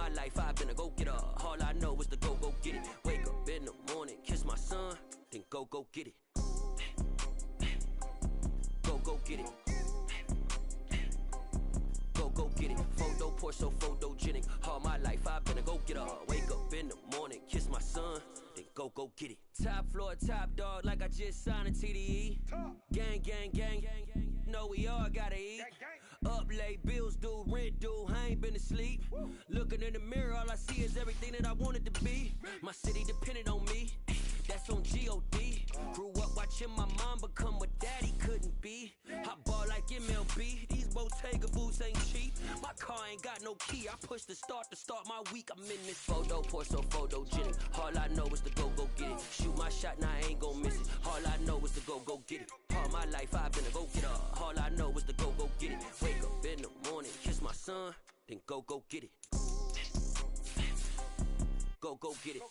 my life, I've been a go-getter. All I know is to go get it. Wake up in the morning, kiss my son, then go get it. Go get it. Go get it. Photo poor, so photogenic. All my life I've been a go-getter. Wake up in the morning, kiss my son, then go get it. Top floor, top dog, like I just signed a TDE. Gang, gang, gang, gang, gang. Know we all gotta eat. Up late, bills due, rent due, I ain't been asleep. Looking in the mirror, all I see is everything that I wanted to be. My city depended on me. That's on G.O.D. Grew up watching my mom become what daddy couldn't be. I ball like MLB, these Bottega boots ain't cheap. My car ain't got no key, I push the start to start my week. I'm in this photo poor, so photogenic. All I know is to go get it. Shoot my shot, now I ain't gon' miss it. All I know is to go get it. All my life I've been a go-getter. All I know is to go get it. Wake up in the morning, kiss my son, then go get it. Go get it.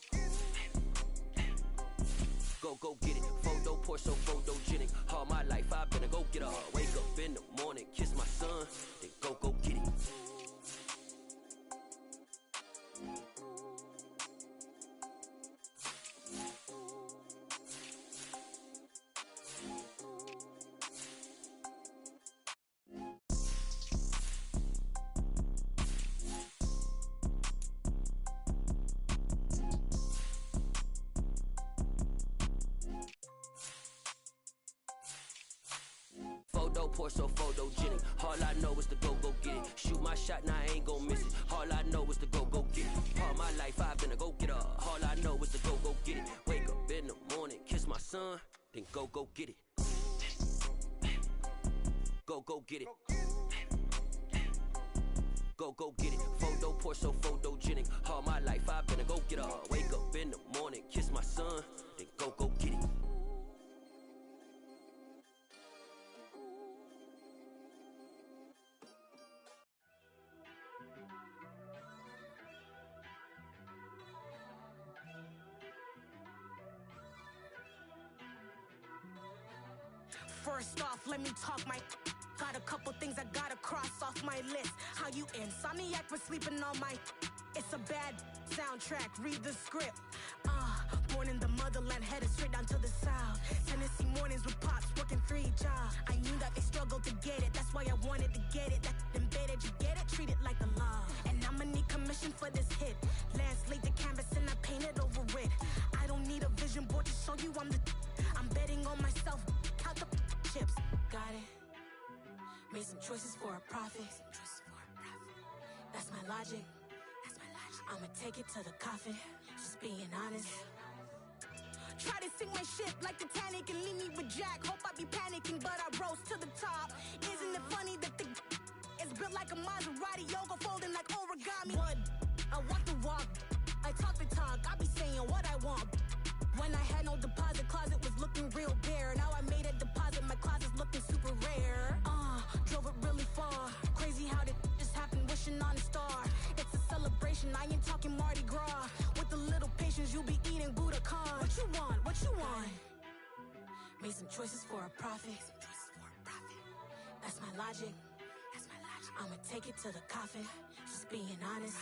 Go get it. Photo poor, so photogenic. All my life I've been a go-getter. Wake up in the morning, kiss my son, then go get it. Poor, so photogenic. All I know is to go get it. Shoot my shot, now I ain't gon' miss it. All I know is to go get it. All my life I've been a go-getter. All I know is to go get it. Wake up in the morning, kiss my son, then go get it. Go get it. Go get it. Photo poor, so photogenic. All my life I've been a go-getter. Wake up in the morning, kiss my son, then go get it. First off, let me talk my. Got a couple things I gotta cross off my list. How you insomniac for sleeping on my. It's a bad soundtrack, read the script. Born in the motherland, headed straight down to the south. Tennessee mornings with pops, working 3 jobs. I knew that they struggled to get it, that's why I wanted to get it. That embedded, you get it, treat it like the law. And I'ma need commission for this hit. Lance laid the canvas and I painted over it. I don't need a vision board to show you I'm the. I'm betting on myself, count the chips. Got it. Made some choices for a profit. That's my logic. I'ma take it to the coffin. Just being honest. Try to sink my ship like Titanic and leave me with Jack. Hope I be panicking, but I rose to the top. Isn't it funny that the is built like a Maserati, yoga folding like origami? What? I walk the walk, I talk the talk. I be saying what I want. When I had no deposit, closet was looking real bare. Now I made a deposit, my closet's looking super rare. Drove it really far. Crazy how did just happen, wishing on a star. It's a celebration, I ain't talking Mardi Gras. With a little patience, you'll be eating Budokan. What you want? What you want? Made some choices for a profit. That's my logic. I'ma take it to the coffin. Just being honest.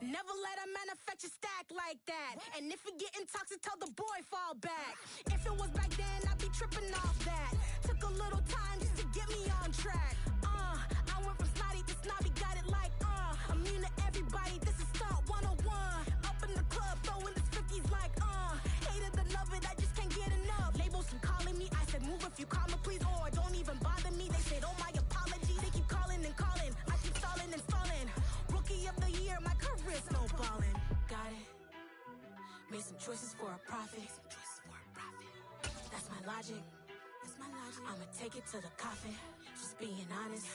Never let a manufacture stack like that. And if it getting toxic, tell the boy fall back. If it was back then, I'd be tripping off that. Took a little time just to get me on track. I went from snotty to snobby, got it like immune to everybody, this is stunt 101. Up in the club, throwing this 50s like hate it, then love it, I just can't get enough. Labels from calling me, I said move if you call me please, or don't even bother me. They said oh my apologies, they keep calling and calling. I keep stalling and stalling. Rookie of the year, my career snowballing. Got it. Made some choices for a profit. That's my logic. I'ma take it to the coffin. Just being honest.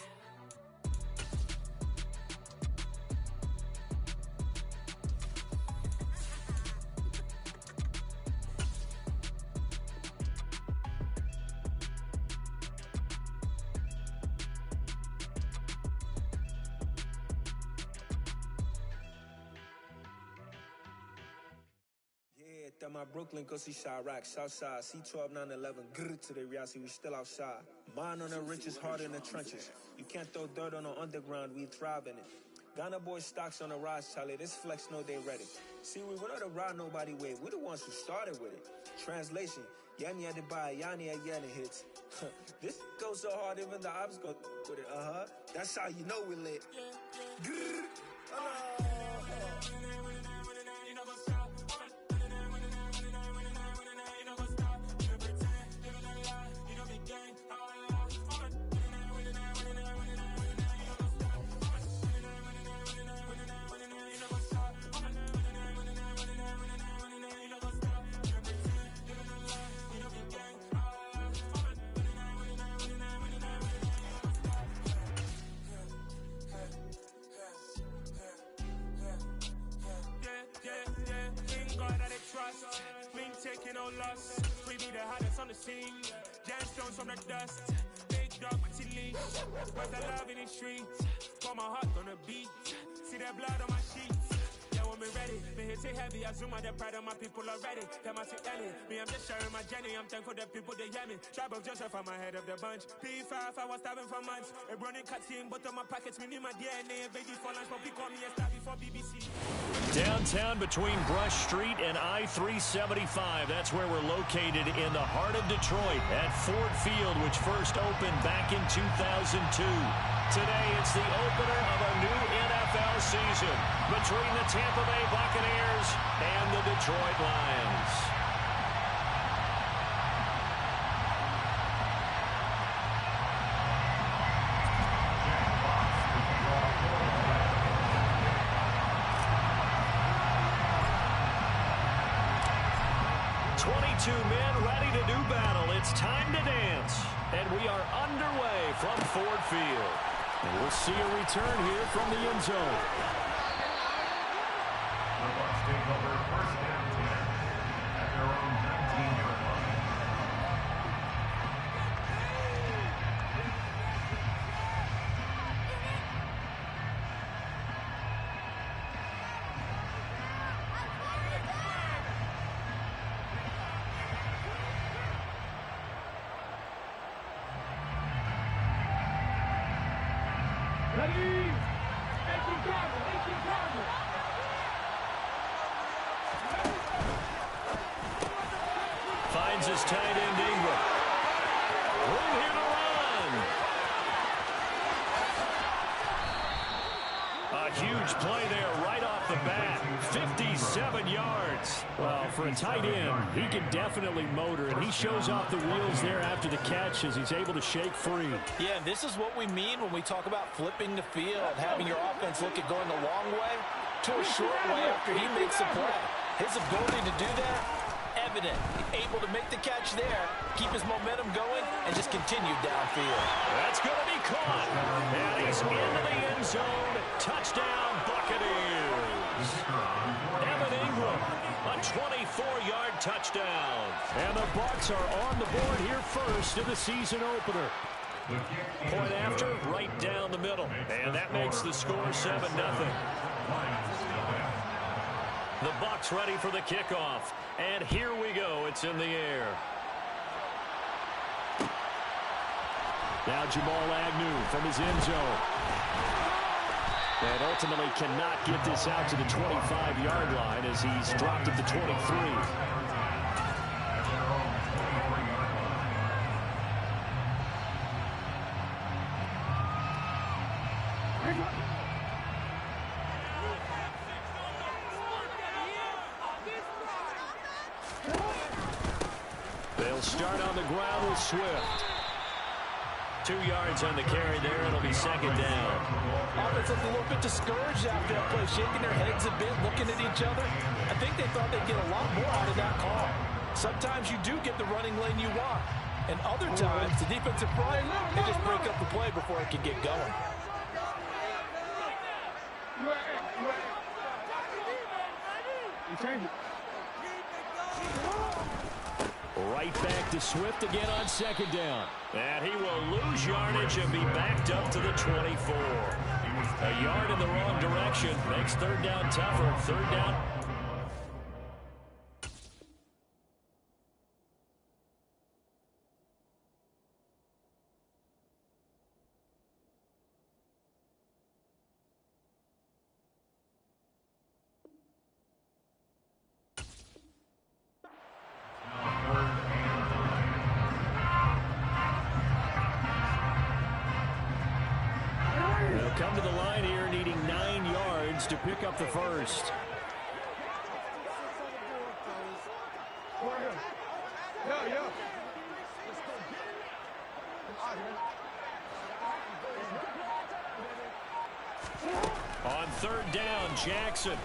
Yeah, that my Brooklyn, go see Chirac, Southside, C12, 911, grrr to the reality, we still outside. Mine on the riches, hard in the trenches. You can't throw dirt on the underground, we thrive in it. Ghana boy stocks on the rise, Charlie. This flex know they ready. See, we don't the ride nobody with. We the ones who started with it. Translation, Yanni had to buy, Yanni had Yanni hits. This goes so hard, even the ops go with it. That's how you know we lit. Taking no loss, we be the hottest on the scene. Jan Stones from the dust, big dog leash. Where's the love in the streets? Got my heart on the beat. See that blood on my sheets. Yeah, when we ready, me hit it heavy. I zoom out the pride of my people already. Them I see Ellie, me I'm just sharing my journey. I'm thankful that people they hear me. Tribe of Joseph, I'm ahead of the bunch. P5, I was starving for months. A running cutscene, but on my pockets, me need my DNA. Baby for lunch, but we call me a star before BBC. Downtown between Brush Street and I-375. That's where we're located in the heart of Detroit at Ford Field, which first opened back in 2002. Today, it's the opener of a new NFL season between the Tampa Bay Buccaneers and the Detroit Lions. Two men ready to do battle. It's time to dance. And we are underway from Ford Field. And we'll see a return here from the end zone. The Bucs take over first down 10 at their own 19-yard line. Finds his tight end Ingram. Room here to run. A huge play there right off the bat. 57 yards. Well, for a tight end, he can definitely motor, and he shows off the wheels there after the catch as he's able to shake free. Yeah, and this is what we mean when we talk about flipping the field, having your offense look at going a long way to a short way after he makes a play. His ability to do that, evident. Able to make the catch there, keep his momentum going, and just continue downfield. That's going to be caught. And he's into the end zone. Touchdown, Buccaneers. Evan Ingram, a 24-yard touchdown. And the Bucs are on the board here first in the season opener. Point after, right down the middle. And that makes the score 7-0. The Bucs ready for the kickoff. And here we go. It's in the air. Now Jamal Agnew from his end zone. And ultimately cannot get this out to the 25-yard line as he's dropped at the 23. They'll start on the ground with Swift. 2 yards on the carry there. It'll be second down. Offense looked a little bit discouraged after that play, shaking their heads a bit, looking at each other. I think they thought they'd get a lot more out of that call. Sometimes you do get the running lane you want, and other times the defensive front, they just break up the play before it can get going. Right back to Swift again on second down. And he will lose yardage and be backed up to the 24. A yard in the wrong direction makes third down tougher. Third down. yards to pick up the first. On third down, Jackson.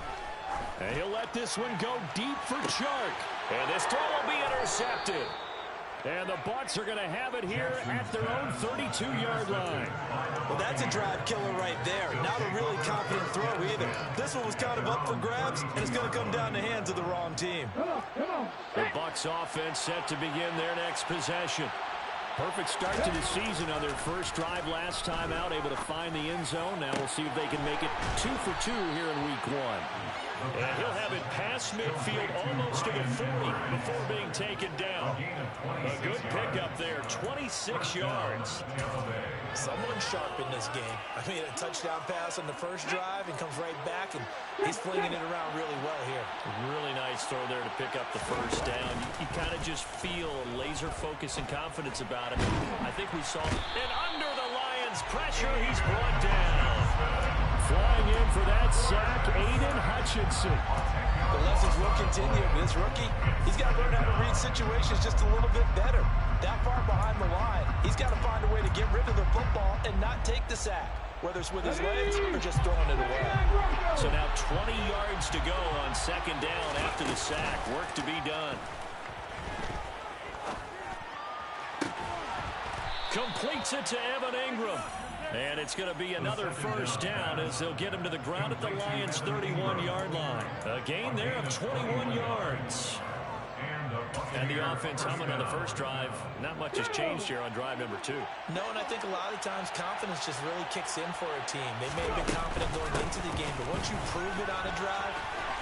And he'll let this one go deep for Chark. And this throw will be intercepted. And the Bucs are going to have it here at their own 32-yard line. Well, that's a drive killer right there. Not a really confident throw either. This one was kind of up for grabs, and it's going to come down the hands of the wrong team. The Bucs offense set to begin their next possession. Perfect start to the season on their first drive last time out, able to find the end zone. Now we'll see if they can make it 2 for 2 here in week 1. And he'll have it past midfield almost to the 40 before being taken down. A good pickup there, 26 yards. Someone sharp in this game. I mean, a touchdown pass on the first drive and comes right back, and he's flinging it around really well here. Really nice throw there to pick up the first down. You kind of just feel a laser focus and confidence about him. I think we saw it. And under the Lions' pressure, he's brought down. Flying in for that sack, Aiden Hutchinson. The lessons will continue. This rookie, he's got to learn how to read situations just a little bit better. That far behind the line, he's got to find a way to get rid of the football and not take the sack, whether it's with his legs or just throwing it away. So now 20 yards to go on second down after the sack. Work to be done. Completes it to Evan Ingram. And it's going to be another first down as they'll get him to the ground at the Lions' 31-yard line. A gain there of 21 yards. And the offense humming on the first drive. Not much has changed here on drive number 2. No, and I think a lot of times confidence just really kicks in for a team. They may have been confident going into the game, but once you prove it on a drive,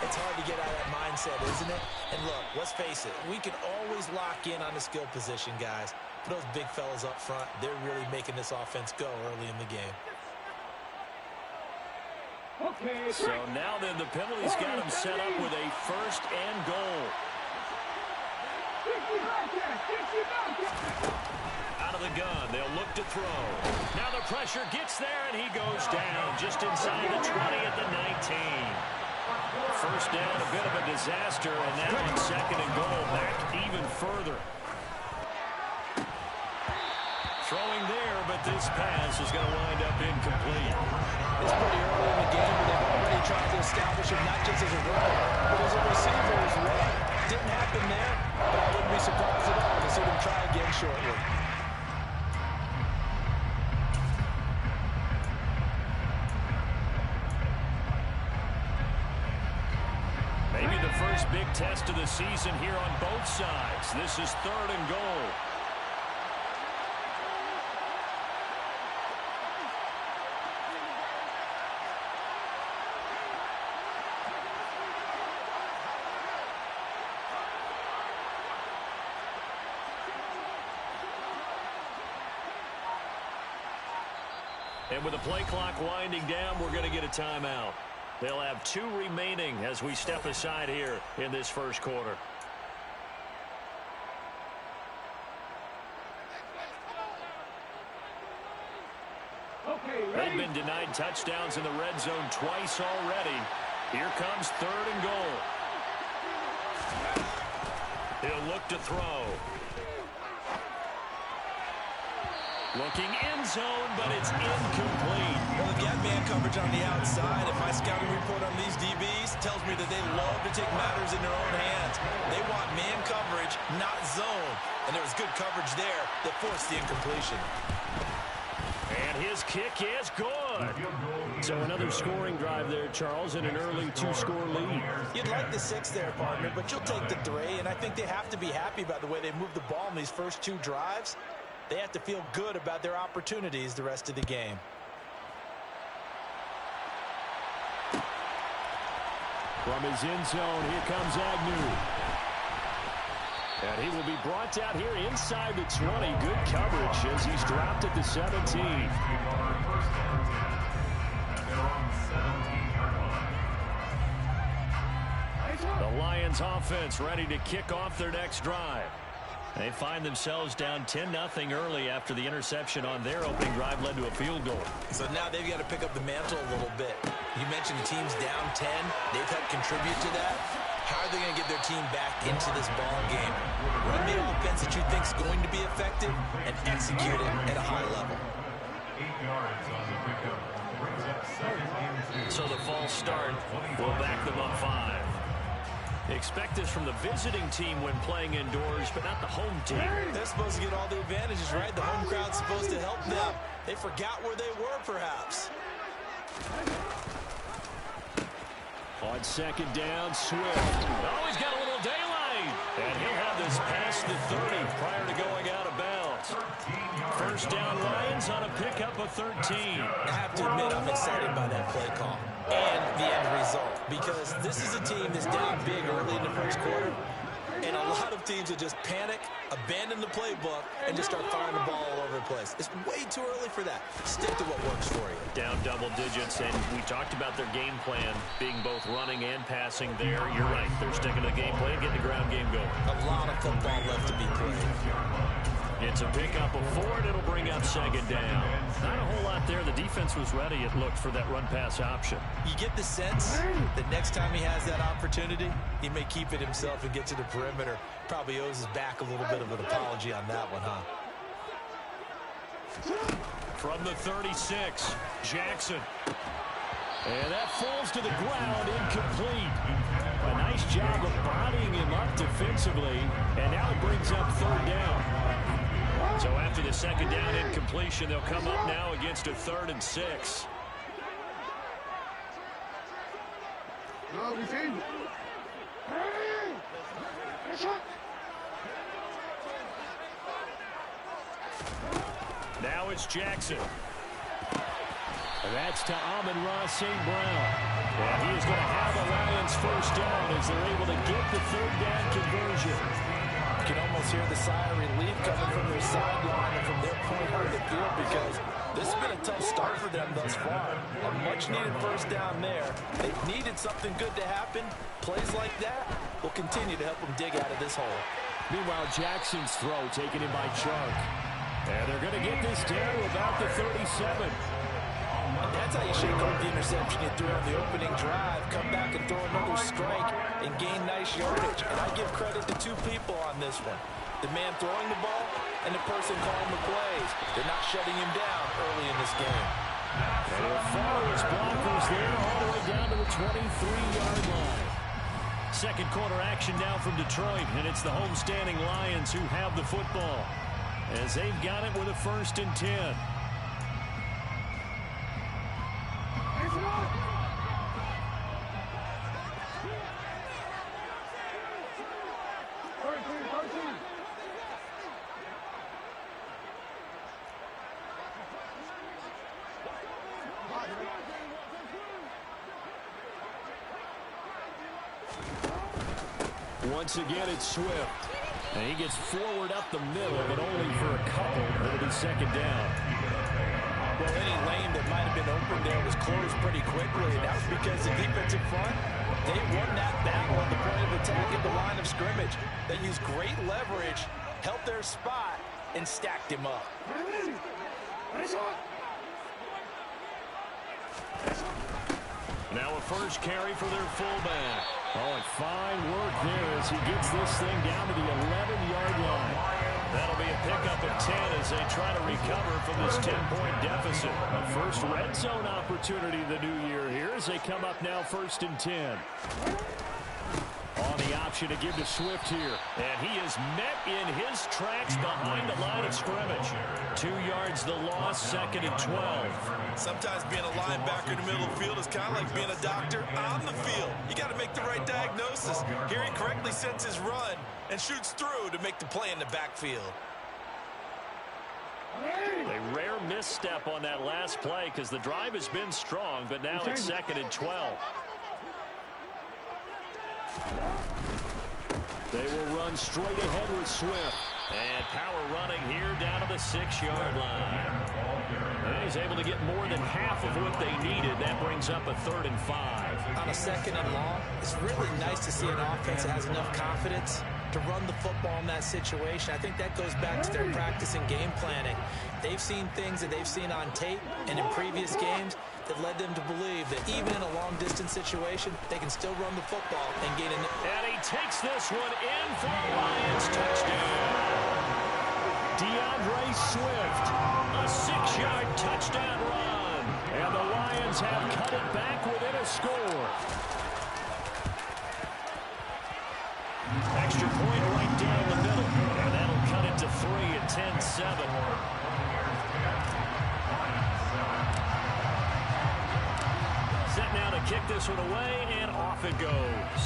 it's hard to get out of that mindset, isn't it? And look, let's face it, we can always lock in on the skill position, guys. But those big fellas up front, they're really making this offense go early in the game. So now then, the penalty's got him set up with a first and goal. Out of the gun, they'll look to throw. Now the pressure gets there, and he goes down just inside the 20 at the 19. First down, a bit of a disaster, and now on second and goal, back even further. Throwing there, but this pass is going to wind up incomplete. It's pretty early in the game, but they've already tried to establish him not just as a runner, but as a receiver as well. Didn't happen there, but I wouldn't be surprised at all to see them try again shortly. Maybe the first big test of the season here on both sides. This is third and goal. And with the play clock winding down, we're going to get a timeout. They'll have 2 remaining as we step aside here in this first quarter. They've been denied touchdowns in the red zone twice already. Here comes third and goal. He'll look to throw. Looking end zone, but it's incomplete. Well, they've got man coverage on the outside, and my scouting report on these DBs tells me that they love to take matters in their own hands. They want man coverage, not zone. And there was good coverage there that forced the incompletion. And his kick is good. So another scoring drive there, Charles, and an early 2-score lead. You'd like the 6 there, partner, but you'll take the 3, and I think they have to be happy about the way they moved the ball in these first 2 drives. They have to feel good about their opportunities the rest of the game. From his end zone, here comes Agnew. And he will be brought out here inside the 20. Good coverage as he's dropped at the 17. The Lions offense ready to kick off their next drive. They find themselves down 10-0 early after the interception on their opening drive led to a field goal. So now they've got to pick up the mantle a little bit. You mentioned the team's down 10. They've helped contribute to that. How are they going to get their team back into this ball game? Run the offense that you think is going to be effective and execute it at a high level. 8 yards on the pickup. Brings up 2nd and 2. So the false start will back them up 5. Expect this from the visiting team when playing indoors, but not the home team. They're supposed to get all the advantages, right? The home crowd's supposed to help them. They forgot where they were, perhaps. On 2nd down, Swift. Oh, he's got a little daylight. And he'll have this past the 30 prior to going out of bounds. First down, Lions on a pickup of 13. I have to admit, I'm excited by that play call and the end result, because this is a team that's down big early in the first quarter, and a lot of teams will just panic, abandon the playbook, and just start firing the ball all over the place. It's way too early for that. Stick to what works for you. Down double digits, and we talked about their game plan being both running and passing there. You're right. They're sticking to the game plan, getting the ground game going. A lot of football left to be played. It's a pickup of 4, and it'll bring up 2nd down. Not a whole lot there. The defense was ready, it looked, for that run-pass option. You get the sense that next time he has that opportunity, he may keep it himself and get to the perimeter. Probably owes his back a little bit of an apology on that one, huh? From the 36, Jackson. And that falls to the ground, incomplete. A nice job of bodying him up defensively, and now it brings up 3rd down. So after the 2nd down incompletion, they'll come up now against a 3rd and 6. Now it's Jackson. And that's to Amon-Ra St. Brown. And he is going to have the Lions first down as they're able to get the 3rd down conversion. You can almost hear the sigh of relief coming from their sideline and from their point on the field, because this has been a tough start for them thus far. A much-needed first down there. They needed something good to happen. Plays like that will continue to help them dig out of this hole. Meanwhile, Jackson's throw taken in by Chark. And they're going to get this down to about the 37. That's how you shake off the interception you threw on the opening drive. Come back and throw another strike and gain nice yardage. And I give credit to 2 people on this one. The man throwing the ball and the person calling the plays. They're not shutting him down early in this game. And he'll follow his blockers there all the way down to the 23-yard line. Second quarter action now from Detroit, and it's the homestanding Lions who have the football, as they've got it with a 1st and 10. Once again, it's Swift. And he gets forward up the middle, but only for a couple. It'll be 2nd down. Well, any lane that might have been open there was closed pretty quickly, and that was because the defensive front, they won that battle at the point of attack at the line of scrimmage. They used great leverage, held their spot, and stacked him up. Now a first carry for their fullback. Oh, and fine work there as he gets this thing down to the 11-yard line. That'll be a pickup of 10 as they try to recover from this 10-point deficit. A first red zone opportunity the new year here as they come up now 1st and 10. On the option to give to Swift here. And he is met in his tracks behind the line of scrimmage. 2 yards the loss, 2nd and 12. Sometimes being a linebacker in the middle of the field is kind of like being a doctor on the field. You got to make the right diagnosis. Here he correctly sets his run and shoots through to make the play in the backfield. A rare misstep on that last play because the drive has been strong, but now it's 2nd and 12. They will run straight ahead with Swift. And power running here down to the 6-yard line. And he's able to get more than half of what they needed. That brings up a 3rd and 5. On a 2nd and long, it's really nice to see an offense that has enough confidence to run the football in that situation. I think that goes back to their practice and game planning. They've seen things that they've seen on tape and in previous games that led them to believe that even in a long-distance situation, they can still run the football and get in. And he takes this one in for a Lions touchdown. DeAndre Swift, a 6-yard touchdown run. And the Lions have cut it back within a score. Extra point right down the middle. And that'll cut it to 3 at 10-7. Set now to kick this one away, and off it goes.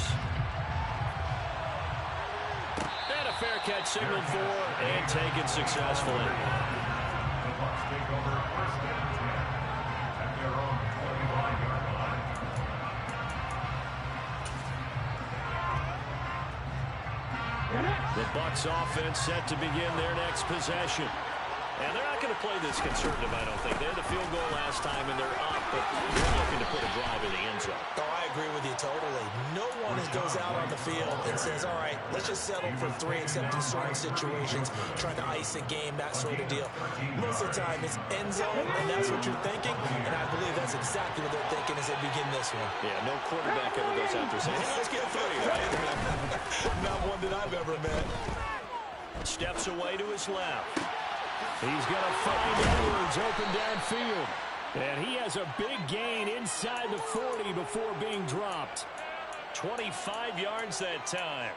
And a fair catch signaled for and taken successfully. The Bucs take over first and 10 at their own 21-yard line. The Bucs offense set to begin their next possession. And they're not going to play this conservative, I don't think. They had the field goal last time, and they're up, but they're looking to put a drive in the end zone. Oh, I agree with you totally. No one goes out on the field and says, all right, let's just settle for 3, except in certain situations, trying to ice a game, that sort of deal. Most of the time, it's end zone, and that's what you're thinking, and I believe that's exactly what they're thinking as they begin this one. Yeah, no quarterback ever goes out there saying, hey, let's get 3, right? Not one that I've ever met. Steps away to his left. He's going to find Edwards open downfield. And he has a big gain inside the 40 before being dropped. 25 yards that time.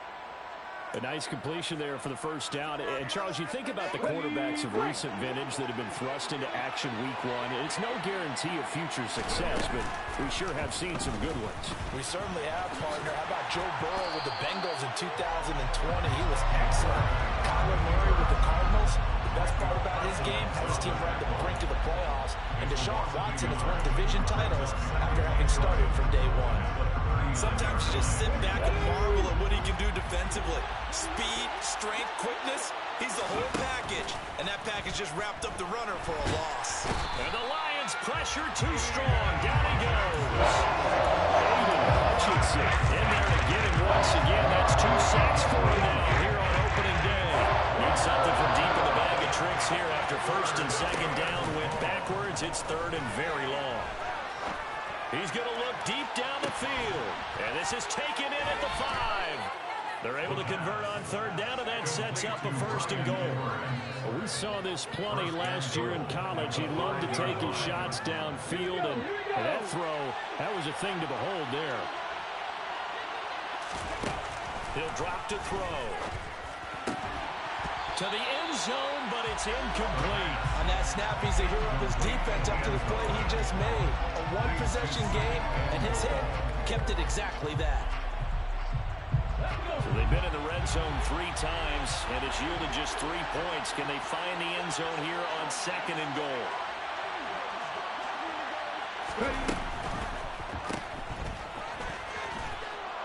A nice completion there for the first down. And, Charles, you think about the quarterbacks of recent vintage that have been thrust into action week 1. It's no guarantee of future success, but we sure have seen some good ones. We certainly have, partner. How about Joe Burrow with the Bengals in 2020? He was excellent. Kyler Murray with the Cardinals. The best part about his game has his team right at the brink of the playoffs. And Deshaun Watson has won division titles after having started from day 1. Sometimes you just sit back and marvel at what he can do defensively. Speed, strength, quickness, he's the whole package. And that package just wrapped up the runner for a loss. And the Lions pressure too strong. Down he goes. Aiden Hutchinson in there to get him once again. That's 2 sacks for him now here on opening day. Needs something from deep in the bag of tricks here after first and second down went backwards. It's 3rd and very long. He's going to look deep down the field. And this is taken in at the 5. They're able to convert on 3rd down, and that sets up a 1st and goal. Well, we saw this plenty last year in college. He loved to take his shots downfield, and that throw, that was a thing to behold there. He'll drop to throw. To the end zone, but it's incomplete. On that snap, he's the hero of his defense up to the play he just made. A one-possession game, and his hit kept it exactly that. So they've been in the red zone 3 times, and it's yielded just 3 points. Can they find the end zone here on 2nd and goal?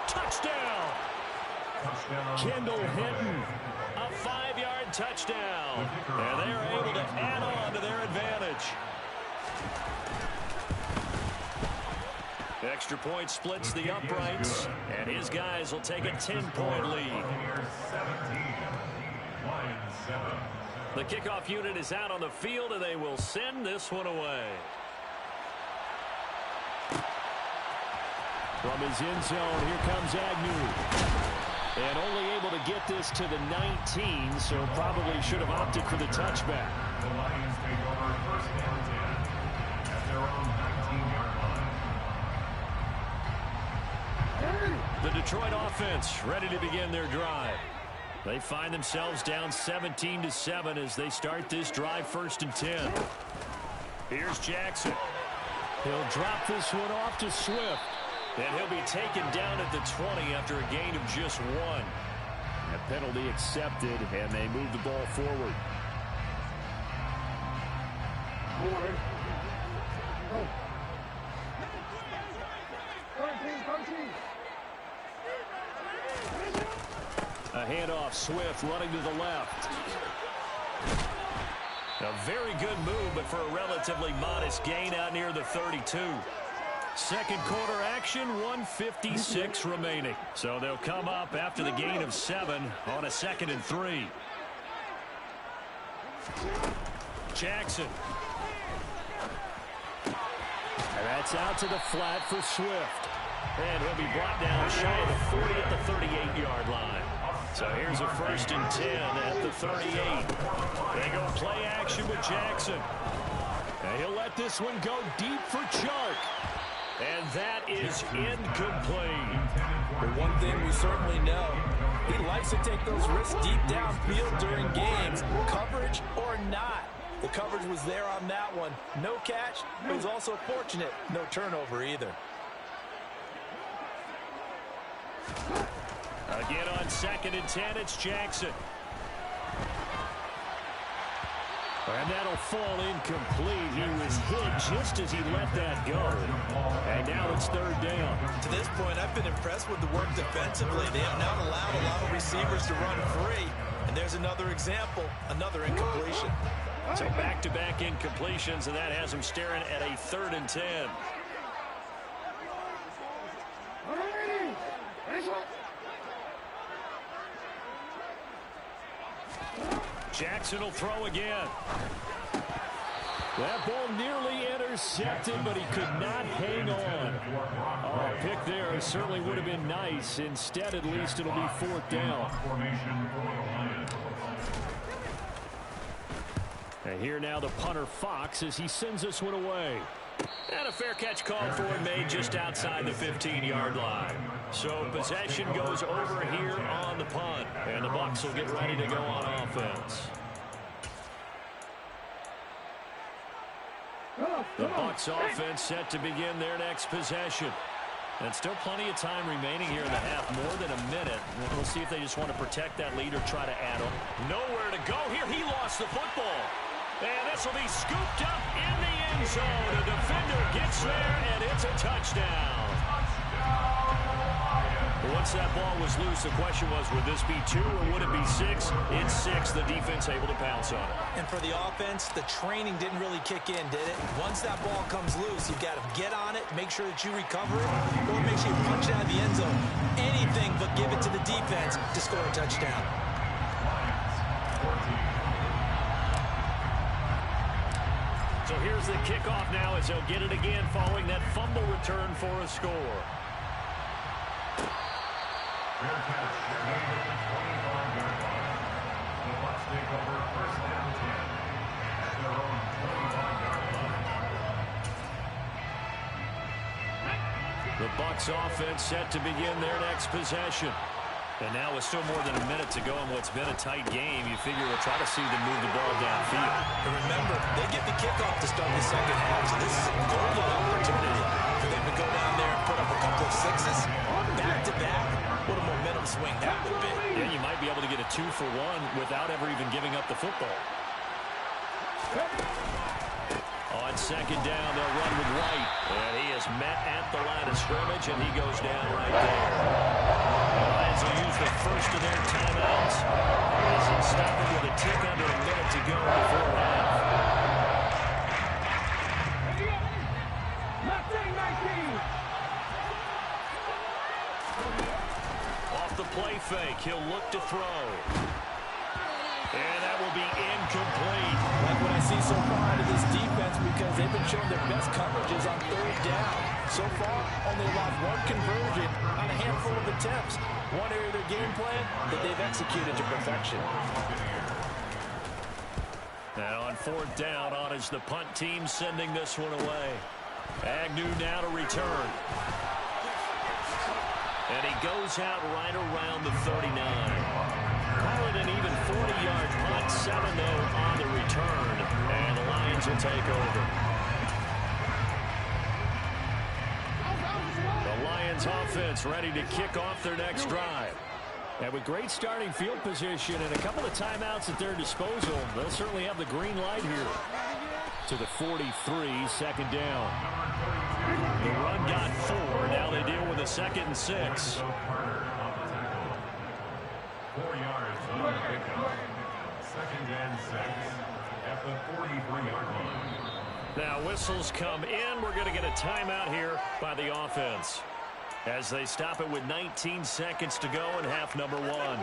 Touchdown! Kendall Hinton. A 5-yard touchdown. And they are able to add on to their advantage. Extra point splits the uprights, and his guys will take a 10-point lead. The kickoff unit is out on the field, and they will send this one away. From his end zone, here comes Agnew. And only able to get this to the 19, so probably should have opted for the touchback. The Lions take over first and 10 at their own 19-yard line. The Detroit offense ready to begin their drive. They find themselves down 17-7 as they start this drive 1st and 10. Here's Jackson. He'll drop this one off to Swift. And he'll be taken down at the 20 after a gain of just 1. A penalty accepted, and they move the ball forward. A handoff, Swift running to the left. A very good move, but for a relatively modest gain out near the 32. Second quarter action, 1:56 remaining. So they'll come up after the gain of 7 on a 2nd and 3. Jackson. And that's out to the flat for Swift. And he'll be brought down shy of the 40 at the 38-yard line. So here's a 1st and 10 at the 38. They go play action with Jackson. And he'll let this one go deep for Chark. And that is incomplete. But one thing we certainly know, he likes to take those risks deep downfield during games, coverage or not. The coverage was there on that one. No catch, but it was also fortunate. No turnover either. Again on 2nd and 10, it's Jackson. And that'll fall incomplete. He was hit just as he let that go. And now it's 3rd down. To this point, I've been impressed with the work defensively. They have not allowed a lot of receivers to run free. And there's another example, another incompletion. So back-to-back incompletions, and that has him staring at a 3rd and 10. Jackson will throw again. That ball nearly intercepted, but he could not hang on. Oh, a pick there certainly would have been nice. Instead, at least it'll be 4th down. And here now the punter Fox as he sends this one away. And a fair catch called for and made just outside the 15-yard line. So possession goes over here on the punt. And the Bucs will get ready to go on offense. The Bucs offense set to begin their next possession. And still plenty of time remaining here in the half, more than a minute. We'll see if they just want to protect that lead or try to add them. Nowhere to go here. He lost the football. And this will be scooped up in the end zone. A defender gets there, and it's a touchdown. Once that ball was loose, the question was, would this be 2 or would it be 6? It's 6. The defense able to pounce on it. And for the offense, the training didn't really kick in, did it? Once that ball comes loose, you've got to get on it, make sure that you recover it, or make sure you punch it out of the end zone. Anything but give it to the defense to score a touchdown. So here's the kickoff now as they'll get it again following that fumble return for a score. Fair catch made at the 25-yard line. The Bucs take over 1st and 10 at their own 25-yard line. The Bucs offense set to begin their next possession. And now with still more than a minute to go in what's been a tight game, you figure we'll try to see them move the ball downfield. And remember, they get the kickoff to start the second half, so this is a golden opportunity for them to go down there and put up a couple of 6s. Back-to-back, what a momentum swing that would be. Yeah, you might be able to get a 2-for-1 without ever even giving up the football. On 2nd down, they'll run with White. And he is met at the line of scrimmage, and he goes down right there. The Lions will use the first of their timeouts as they stop it with a tick under a minute to go before half. Off the play fake, he'll look to throw. And that will be incomplete. Like what I see so far out of this defense, because they've been showing their best coverages on 3rd down. So far, only allowed 1 conversion on a handful of attempts. One area of their game plan that they've executed to perfection. Now on 4th down, on is the punt team sending this one away. Agnew now to return. And he goes out right around the 39. Call it an even 40-yard punt, 7 though on the return, and the Lions will take over. The Lions offense ready to kick off their next drive. And with great starting field position and a couple of timeouts at their disposal, they'll certainly have the green light here. To the 43, 2nd down. The run got 4, now they deal with a 2nd and 6. 4 yards on the pickup. 2nd and 6 at the 43-yard line. Now whistles come in. We're going to get a timeout here by the offense as they stop it with 19 seconds to go in half number 1.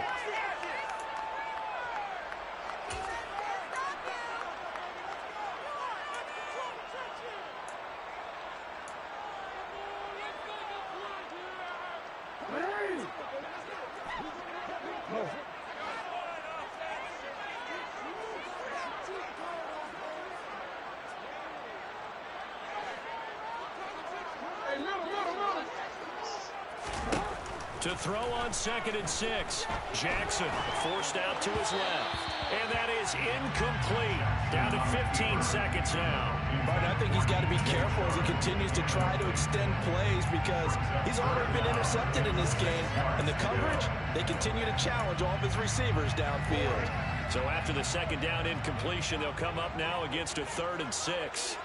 To throw on 2nd and 6. Jackson forced out to his left. And that is incomplete. Down to 15 seconds now. But I think he's got to be careful as he continues to try to extend plays because he's already been intercepted in this game. And the coverage, they continue to challenge all of his receivers downfield. So after the 2nd down incompletion, they'll come up now against a 3rd and 6.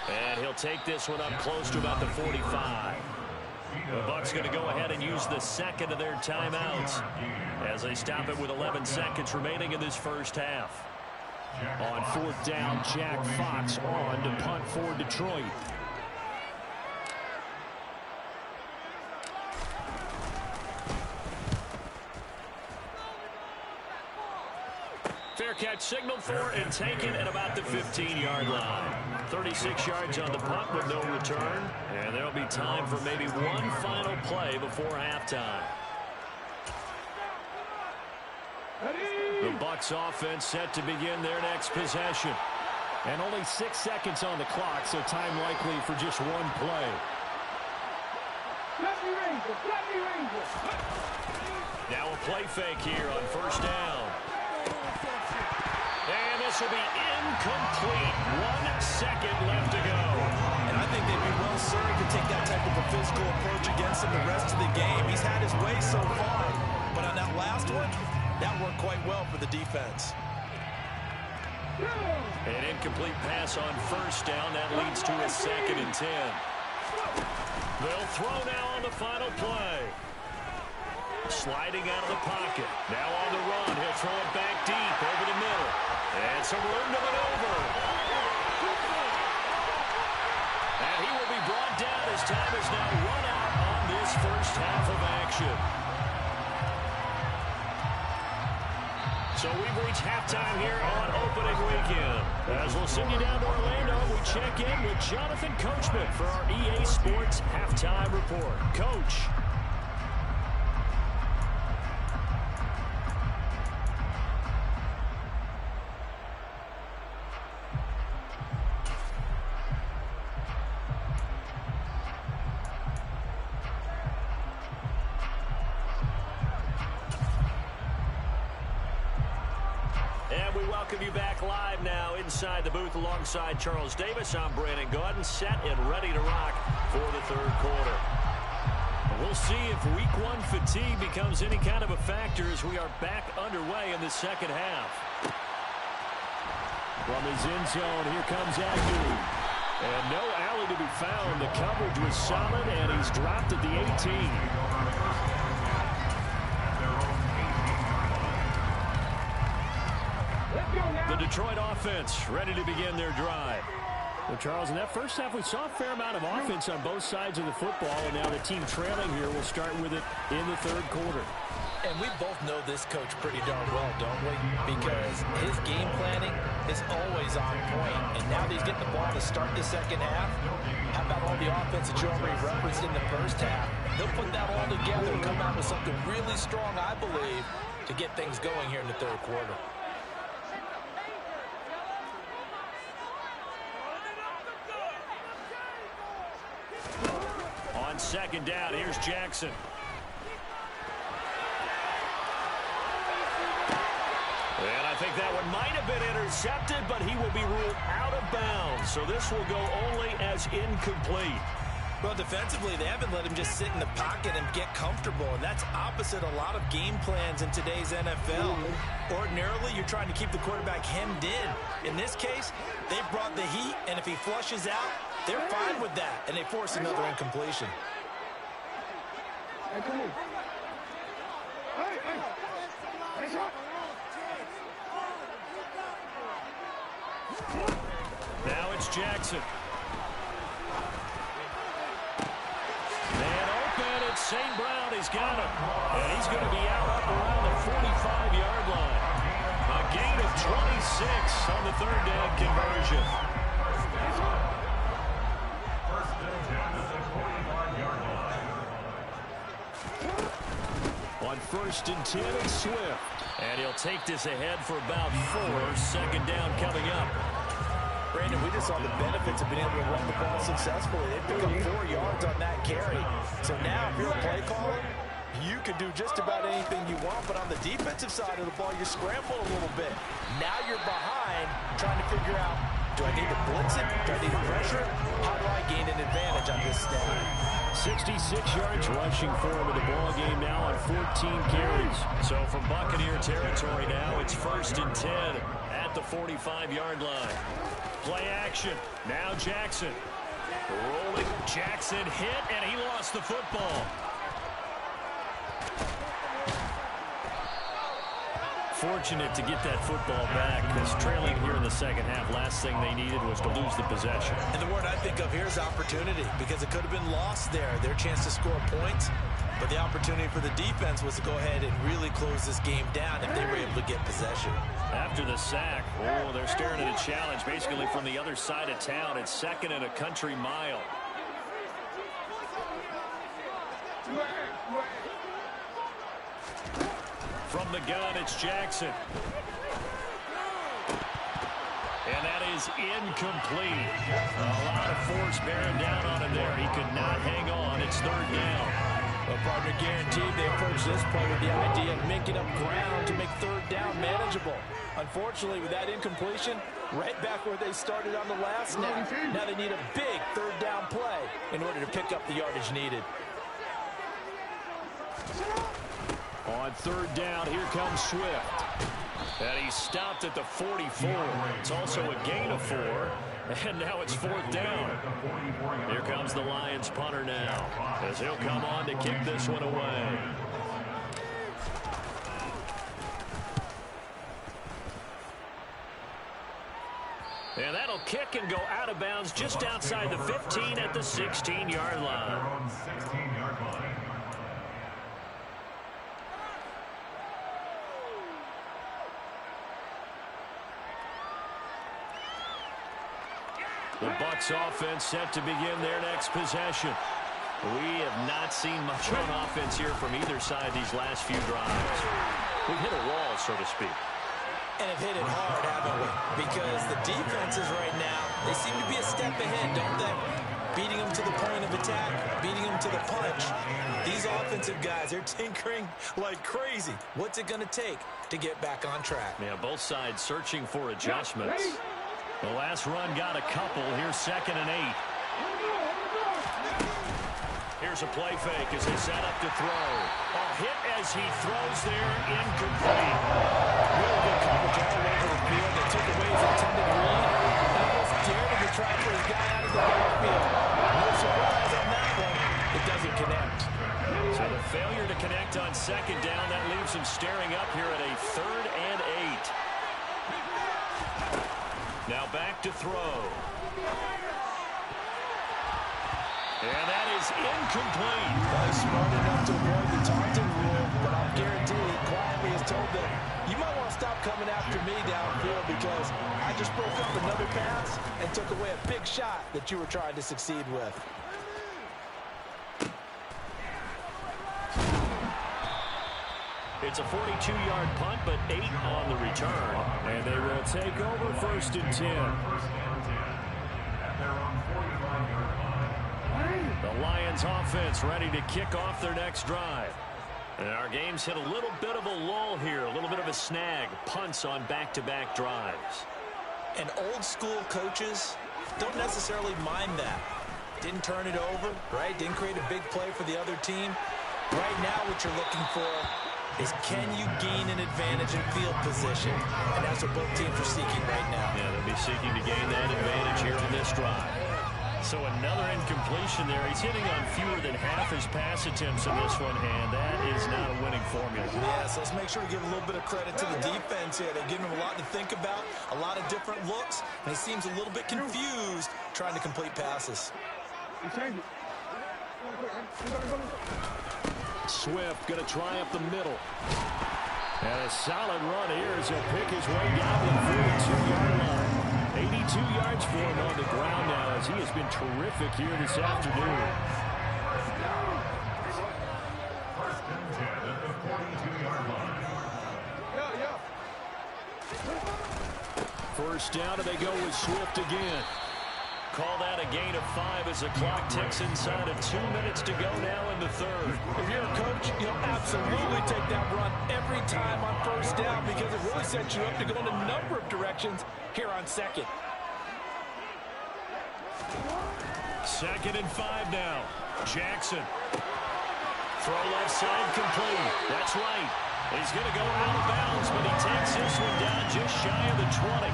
And he'll take this one up close to about the 45. The Bucs going to go ahead and use the 2nd of their timeouts as they stop it with 11 seconds remaining in this first half. On 4th down, Jack Fox on to punt for Detroit. Fair catch signaled for and taken at about the 15-yard line. 36 yards on the punt with no return. And there'll be time for maybe one final play before halftime. The Bucs offense set to begin their next possession. And only 6 seconds on the clock, so time likely for just one play. Now a play fake here on 1st down. And this will be incomplete. 1 second left to go. And I think they'd be well served to take that type of a physical approach against him the rest of the game. He's had his way so far. But on that last one, that worked quite well for the defense. An incomplete pass on 1st down. That leads to a 2nd and 10. They'll throw now on the final play. Sliding out of the pocket. Now on the run. He'll throw it back deep over the middle. And some room to maneuver. And he will be brought down as time is now run out on this first half of action. So we've reached halftime here on opening weekend. As we'll send you down to Orlando, we check in with Jonathan Coachman for our EA Sports Halftime Report. Coach. Welcome you back live now inside the booth alongside Charles Davis. I'm Brandon Gaudin, set and ready to rock for the 3rd quarter. We'll see if week 1 fatigue becomes any kind of a factor as we are back underway in the 2nd half. From his end zone, here comes Agnew. And no alley to be found. The coverage was solid, and he's dropped at the 18. The Detroit offense ready to begin their drive. Well, Charles, in that first half, we saw a fair amount of offense on both sides of the football, and now the team trailing here will start with it in the 3rd quarter. And we both know this coach pretty darn well, don't we? Because his game planning is always on point. And now that he's getting the ball to start the 2nd half, how about all the offense that you already referenced in the first half? They'll put that all together and come out with something really strong, I believe, to get things going here in the 3rd quarter. On 2nd down, here's Jackson. And I think that one might have been intercepted, but he will be ruled out of bounds. So this will go only as incomplete. Well, defensively, they haven't let him just sit in the pocket and get comfortable, and that's opposite a lot of game plans in today's NFL. Ordinarily, you're trying to keep the quarterback hemmed in. In this case, they brought the heat, and if he flushes out, They're fine with that, and they force another incompletion. Now it's Jackson. Man open, it's St. Brown. He's got him. And he's going to be out up around the 45-yard line. A gain of 26 on the third down conversion. First and 10 at the 45-yard line. On first and 10, it's Swift. And he'll take this ahead for about 4. Second down coming up. Brandon, we just saw the benefits of being able to run the ball successfully. They pick up 4 yards on that carry. So now, if you're a play caller, you can do just about anything you want. But on the defensive side of the ball, you scramble a little bit. Now you're behind, trying to figure out, do I need to blitz it? Do I need to pressure it? How do I gain an advantage on this snap? 66 yards rushing for him in the ball game now on 14 carries. So from Buccaneer territory now, it's first and 10 at the 45-yard line. Play action. Now Jackson. Rolling. Jackson hit, and he lost the football. Fortunate to get that football back, because trailing here in the second half, last thing they needed was to lose the possession. And the word I think of here is opportunity, because it could have been lost there, their chance to score points. But the opportunity for the defense was to go ahead and really close this game down if they were able to get possession. After the sack, they're staring at a challenge basically from the other side of town. It's second and a country mile. From the gun, it's Jackson. And that is incomplete. A lot of force bearing down on him there. He could not hang on. It's third down. Well, partner, guaranteed they approach this play with the idea of making up ground to make third down manageable. Unfortunately, with that incompletion, right back where they started on the last snap. Now they need a big third down play in order to pick up the yardage needed. On third down, here comes Swift. And he stopped at the 44. It's also a gain of 4. And now it's fourth down. Here comes the Lions punter now, as he'll come on to kick this one away. And that'll kick and go out of bounds just outside the 15 at the 16-yard line. The Bucs offense set to begin their next possession. We have not seen much on offense here from either side these last few drives. We've hit a wall, so to speak. And have hit it hard, haven't we? Because the defenses right now, they seem to be a step ahead, don't they? Beating them to the point of attack, beating them to the punch. These offensive guys, they're tinkering like crazy. What's it going to take to get back on track? Yeah, both sides searching for adjustments. The last run got a couple. Here's second and 8. Here's a play fake as they set up to throw. A hit as he throws there, incomplete. Really good coverage all over the field. They took away his intended read and almost dared him to try for his guy out of the backfield. No surprise on that one. It doesn't connect. So the failure to connect on second down, that leaves him staring up here at a third and 8. Now back to throw. And that is incomplete. Well, he's smart enough to avoid the taunting rule, but I'll guarantee he quietly has told them, you might want to stop coming after me downfield because I just broke up another pass and took away a big shot that you were trying to succeed with. It's a 42-yard punt, but 8 on the return. And they will take over first and 10. The Lions offense ready to kick off their next drive. And our game's hit a little bit of a lull here, a little bit of a snag. Punts on back-to-back drives. And old school coaches don't necessarily mind that. Didn't turn it over, right? Didn't create a big play for the other team. Right now what you're looking for is can you gain an advantage in field position? And that's what both teams are seeking right now. Yeah, they'll be seeking to gain that advantage here on this drive. So another incompletion there. He's hitting on fewer than half his pass attempts in this one, and that is not a winning formula. Yeah, so let's make sure to give a little bit of credit to the defense here. They're giving him a lot to think about, a lot of different looks, and he seems a little bit confused trying to complete passes. Swift going to try up the middle. And a solid run here as he'll pick his way down to the 42-yard line. 82 yards for him on the ground now as he has been terrific here this afternoon. First and 10 at the 42-yard line. First down, and they go with Swift again. Call that a gain of 5 as the clock ticks inside of 2 minutes to go now in the third. If you're a coach, you'll absolutely take that run every time on first down because it really sets you up to go in a number of directions here on second. Second and 5 now. Jackson. Throw left side complete. That's right. He's going to go out of bounds, but he takes this one down just shy of the 20.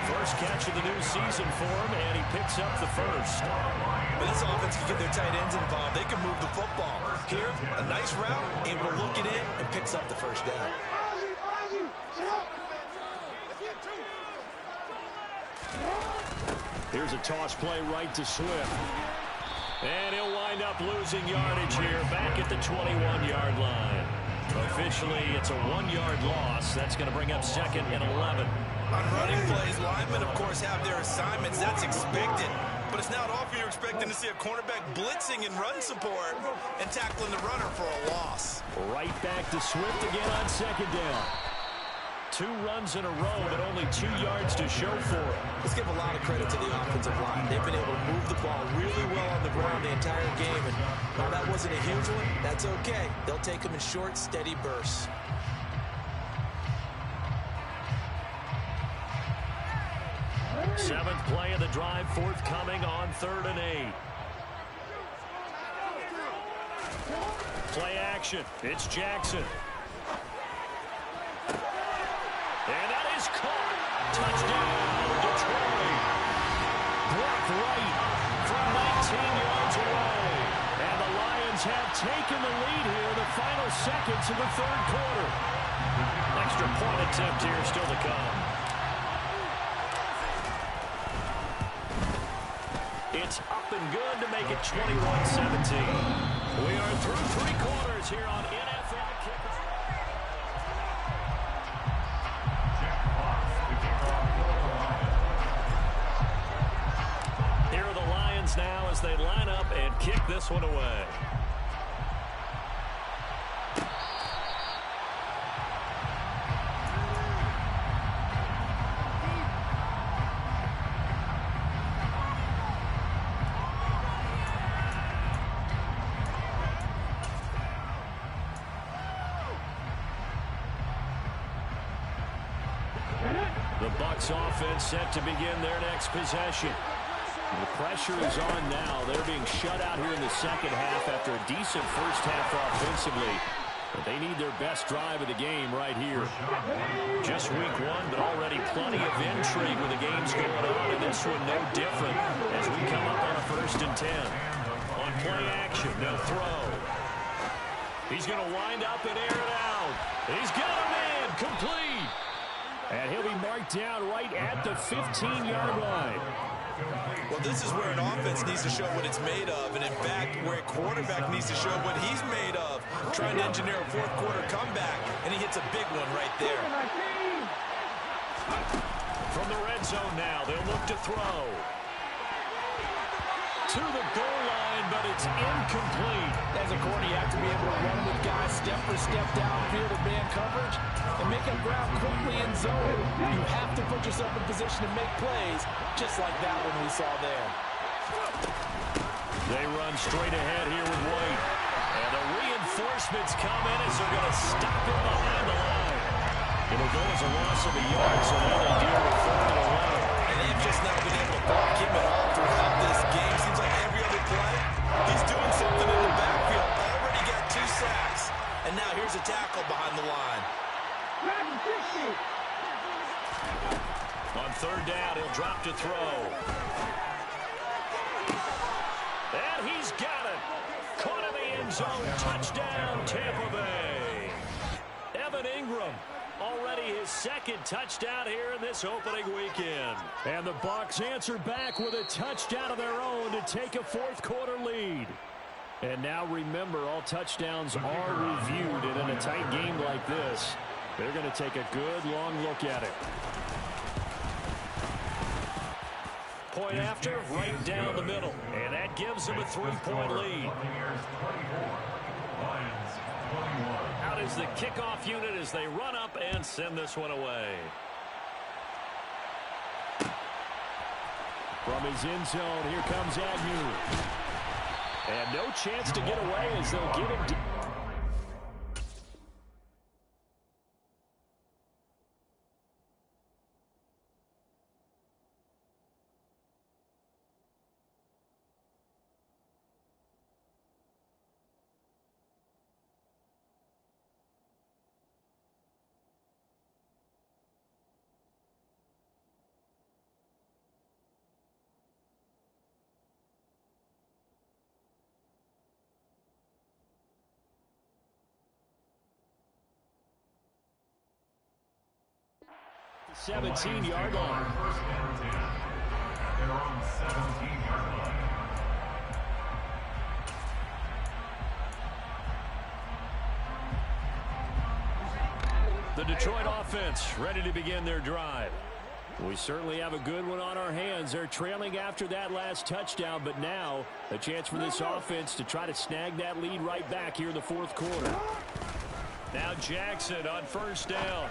First catch of the new season for him, and he picks up the first. But this offense can get their tight ends involved. They can move the football. Here, a nice route, able to look it in, and picks up the first down. Here's a toss play right to Swift. And he'll wind up losing yardage here back at the 21-yard line. Officially, it's a 1-yard loss. That's going to bring up second and 11. On running plays, linemen, of course, have their assignments. That's expected. But it's not often you're expecting to see a cornerback blitzing and run support and tackling the runner for a loss. Right back to Swift again on second down. 2 runs in a row, but only 2 yards to show for it. Let's give a lot of credit to the offensive line. They've been able to move the ball really well on the ground the entire game. And while that wasn't a huge one, that's okay. They'll take them in short, steady bursts. Seventh play of the drive forthcoming on 3rd and 8. Play action. It's Jackson. And that is caught. Touchdown, Detroit. Blocked right from 19 yards away. And the Lions have taken the lead here in the final seconds of the third quarter. Extra point attempt here still to come. It's up and good to make it 21-17. We are through 3 quarters here on NFL Kickoff. Here are the Lions now as they line up and kick this one away. The Bucs offense set to begin their next possession. The pressure is on now. They're being shut out here in the second half after a decent first half offensively. But they need their best drive of the game right here. Just week 1, but already plenty of intrigue with the games going on, and this one no different as we come up on a 1st and 10. On play action, they'll throw. He's going to wind up and air it out. He's got him in, complete. And he'll be marked down right at the 15-yard line. Well, this is where an offense needs to show what it's made of, and in fact, where a quarterback needs to show what he's made of, trying to engineer a 4th quarter comeback, and he hits a big one right there. From the red zone now, they'll look to throw. To the goal line, but it's incomplete. As a corner, you have to be able to run with guys step for step downfield in man coverage and make up ground quickly in zone. You have to put yourself in position to make plays, just like that one we saw there. They run straight ahead here with White. And the reinforcements come in as they're going to stop him behind the line. It'll go as a loss of a yard, so now they deal with 4th and 11. And they've just not been able to block him at all throughout this game. Seems like every other play, he's doing something in the backfield. Already got 2 sacks. And now here's a tackle behind the line. On 3rd down, he'll drop to throw. And he's got it. Caught in the end zone. Touchdown, Tampa Bay. Evan Ingram, already his second touchdown here in this opening weekend. And the Bucs answer back with a touchdown of their own to take a fourth-quarter lead. And now remember, all touchdowns are reviewed, and in a tight game like this, they're going to take a good long look at it. Point after, right down the middle. And that gives them a 3-point lead. Out is the kickoff unit as they run up and send this one away. From his end zone, here comes Agnew. And no chance to get away as they'll get him. The 17-yard line. First down 10 at their own 17-yard line. The Detroit offense ready to begin their drive. We certainly have a good one on our hands. They're trailing after that last touchdown, but now a chance for this offense to try to snag that lead right back here in the fourth quarter. Now Jackson on first down.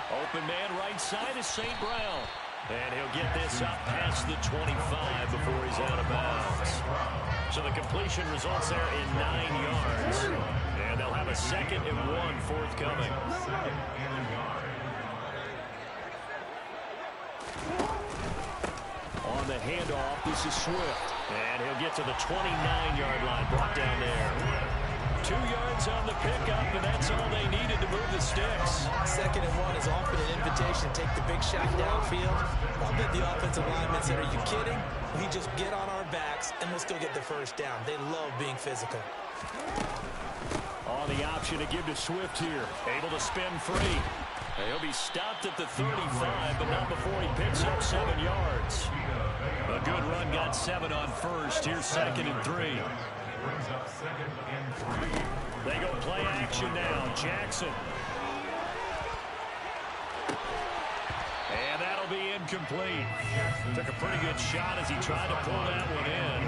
Open man right side is St. Brown. And he'll get this up past the 25 before he's out of bounds. So the completion results there in 9 yards. And they'll have a 2nd and 1 forthcoming. On the handoff, this is Swift. And he'll get to the 29-yard line, brought down there. 2 yards on the pickup, and that's all they needed to move the sticks. 2nd and 1 is often an invitation to take the big shot downfield. I'll bet the offensive linemen said, are you kidding? We just get on our backs, and we'll still get the first down. They love being physical. On the option to give to Swift here. Able to spin free. And he'll be stopped at the 35, but not before he picks up 7 yards. A good run, got 7 on first. Here's 2nd and 3. Brings up 2nd and 3. They go play action now. Jackson. And that'll be incomplete. Took a pretty good shot as he tried to pull that one in.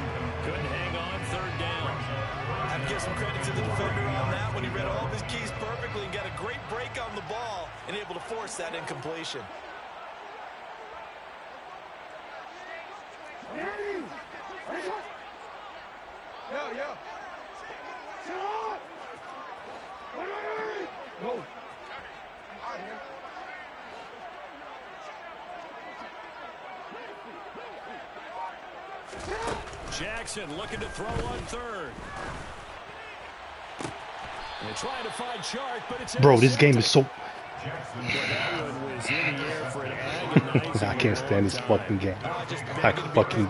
Couldn't hang on, 3rd down. I have to give some credit to the defender on that when he read all of his keys perfectly and got a great break on the ball and able to force that incompletion. Jackson looking to throw on 3rd. And trying to find Chark, but it's bro, this game is so... I can't stand this fucking game. I fucking...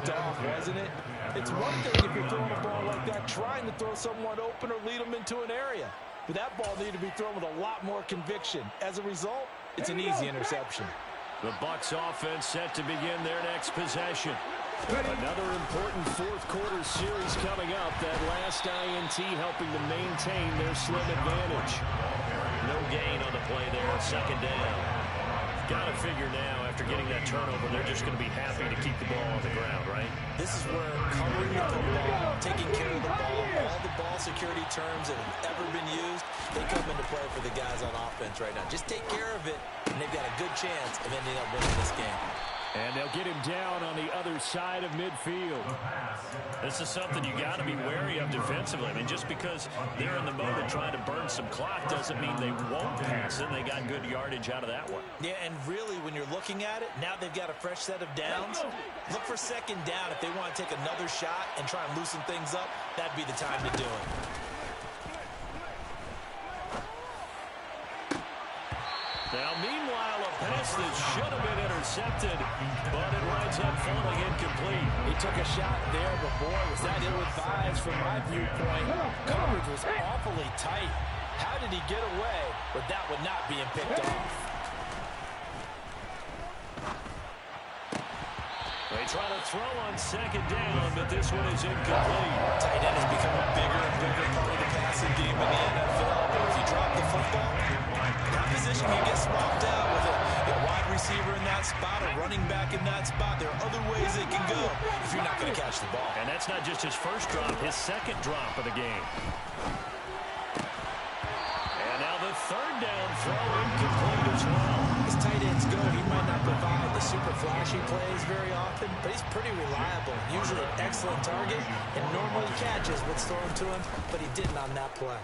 It's one thing if you're throwing a ball like that, trying to throw someone open or lead them into an area. But that ball needed to be thrown with a lot more conviction. As a result, it's an easy interception. The Bucs offense set to begin their next possession. Another important fourth-quarter series coming up. That last INT helping to maintain their slim advantage. No gain on the play there, 2nd down. Got to figure now, after getting that turnover, they're just going to be happy to keep the ball on the ground, right? This is where covering the football, taking care of the ball, all the ball security terms that have ever been used, they come into play for the guys on offense right now. Just take care of it, and they've got a good chance of ending up winning this game. And they'll get him down on the other side of midfield. This is something you got to be wary of defensively. I mean, just because they're in the mode of trying to burn some clock doesn't mean they won't pass it. They got good yardage out of that one. Yeah, and really, when you're looking at it, now they've got a fresh set of downs. Look for 2nd down. If they want to take another shot and try and loosen things up, that'd be the time to do it. Now, meanwhile, a pass that should have been intercepted, but it winds up falling incomplete. He took a shot there, but boy, was that ill-advised from my viewpoint. Coverage was awfully tight. How did he get away with that one not being picked off? They try to throw on second down, but this one is incomplete. Tight end has become a bigger and bigger part of the passing game in the NFL. But if you drop the football, that position can get swapped out with a wide receiver in that spot, a running back in that spot. There are other ways it can go if you're not going to catch the ball. And that's not just his first drop, his second drop of the game. And now the third down throw incomplete as well. As tight ends go, he might not provide the super flashy plays very often, but he's pretty reliable. Usually an excellent target, and normally catches what's thrown to him, but he didn't on that play.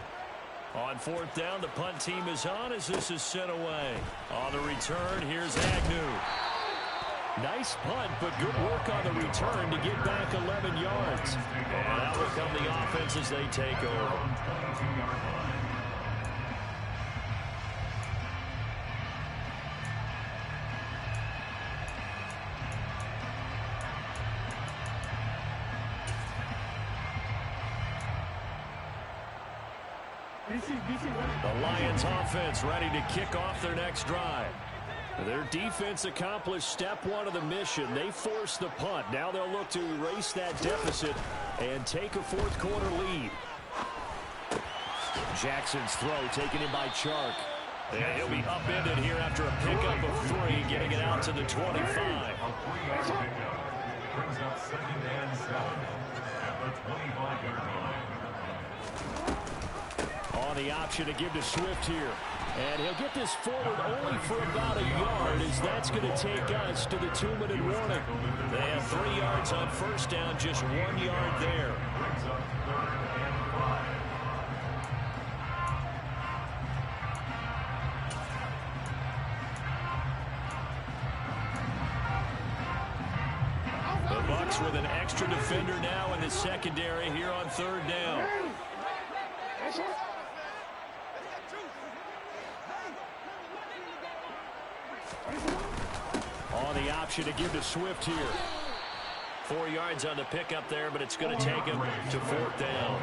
On fourth down, the punt team is on as this is sent away. On the return, here's Agnew. Nice punt, but good work on the return to get back 11 yards. And out will come the offense as they take over. The Lions offense ready to kick off their next drive. Their defense accomplished step one of the mission. They forced the punt. Now they'll look to erase that deficit and take a fourth quarter lead. Jackson's throw taken in by Chark. And he'll be upended here after a pickup of 3, getting it out to the 25. Brings up 2nd and 7 at the 25-yard line. On the option to give to Swift here. And he'll get this forward only for about a yard, as that's going to take us to the 2-minute warning. They have 3 yards on first down, just 1 yard there. Brings up 3rd and 5. The Bucs with an extra defender now in the secondary here on 3rd down. On the option to give to Swift here. 4 yards on the pickup there, but it's going to take him to 4th down.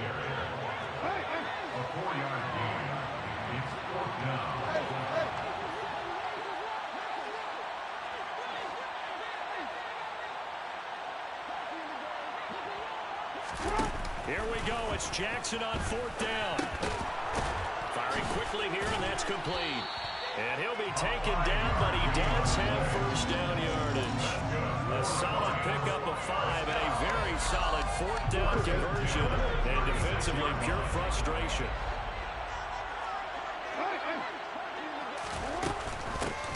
A 4-yard gain. It's 4th down. Here we go. It's Jackson on 4th down. Firing quickly here, and that's complete. And he'll be taken down, but he does have first down yardage. A solid pickup of 5 and a very solid 4th down conversion. And defensively, pure frustration.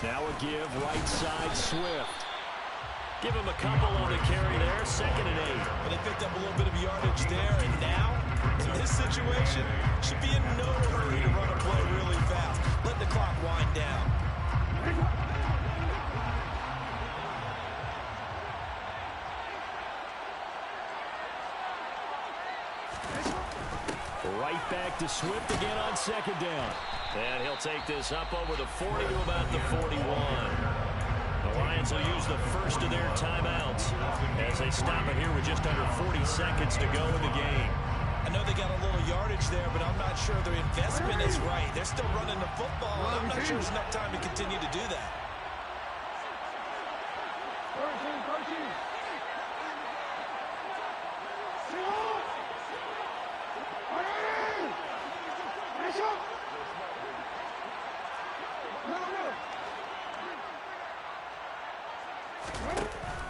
Now a give right side Swift. Give him a couple on the carry there, 2nd and 8. Well, they picked up a little bit of yardage there, and now, in this situation, should be in no hurry to run a play really fast. Let the clock wind down. Right back to Swift again on 2nd down. And he'll take this up over the 40 to about the 41. The Lions will use the first of their timeouts as they stop it here with just under 40 seconds to go in the game. I know they got a little yardage there, but I'm not sure their investment is right. They're still running the football, and I'm not sure there's enough time to continue to do that.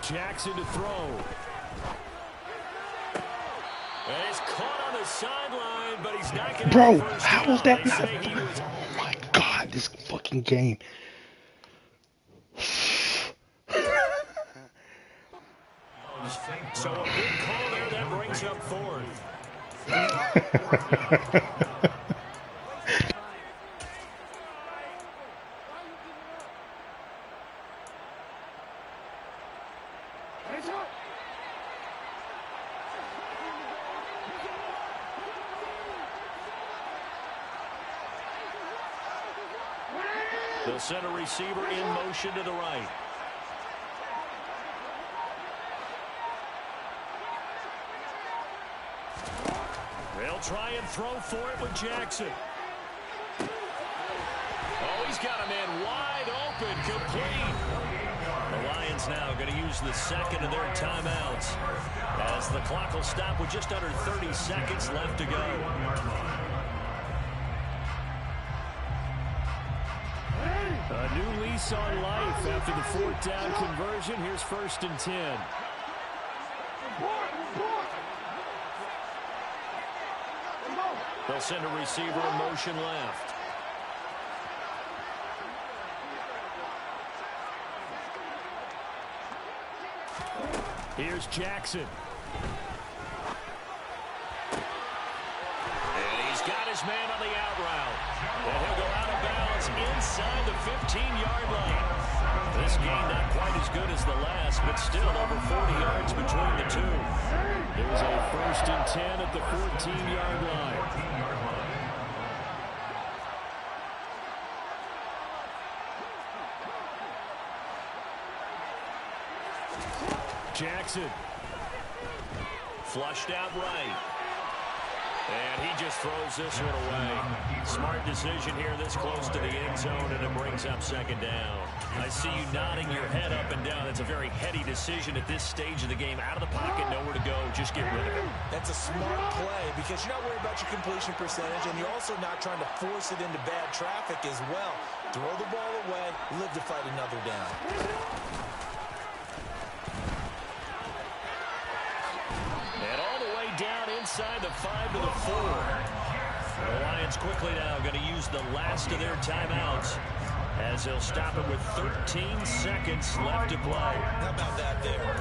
Jackson to throw. And he's caught on the sideline, but he's not going to Bro, get first how down. was that They not? say he was... Oh my God, this fucking game. So a good call there, that brings up 4th. The They'll send a receiver in motion to the right. They'll try and throw for it with Jackson. Oh, he's got a man wide open, complete. The Lions now going to use the second of their timeouts as the clock will stop with just under 30 seconds left to go. A new lease on life after the 4th down conversion. Here's 1st and 10. They'll send a receiver in motion left. Here's Jackson. And he's got his man on the out route. And he'll go out of bounds inside the 15-yard line. This game not quite as good as the last, but still over 40 yards between the two. There's a 1st and 10 at the 14-yard line. Jackson. Flushed out right. And he just throws this one away. Smart decision here this close to the end zone, and it brings up 2nd down. I see you nodding your head up and down. That's a very heady decision at this stage of the game. Out of the pocket, nowhere to go. Just get rid of it. That's a smart play because you're not worried about your completion percentage, and you're also not trying to force it into bad traffic as well. Throw the ball away, live to fight another down. Inside the 5 to the 4. The Lions quickly now going to use the last of their timeouts as they'll stop it with 13 seconds left to play. How about that there?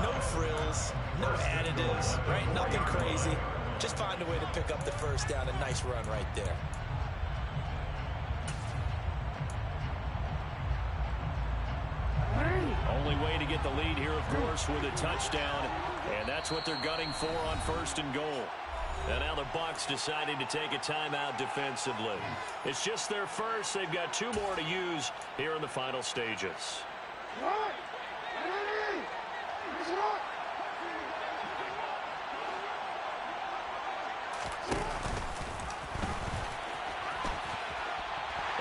No frills, no additives, right? Nothing crazy. Just find a way to pick up the 1st down. A nice run right there. Only way to get the lead here, of course, with a touchdown, and that's what they're gunning for on 1st and goal. And now the Bucs deciding to take a timeout defensively. It's just their first. They've got 2 more to use here in the final stages.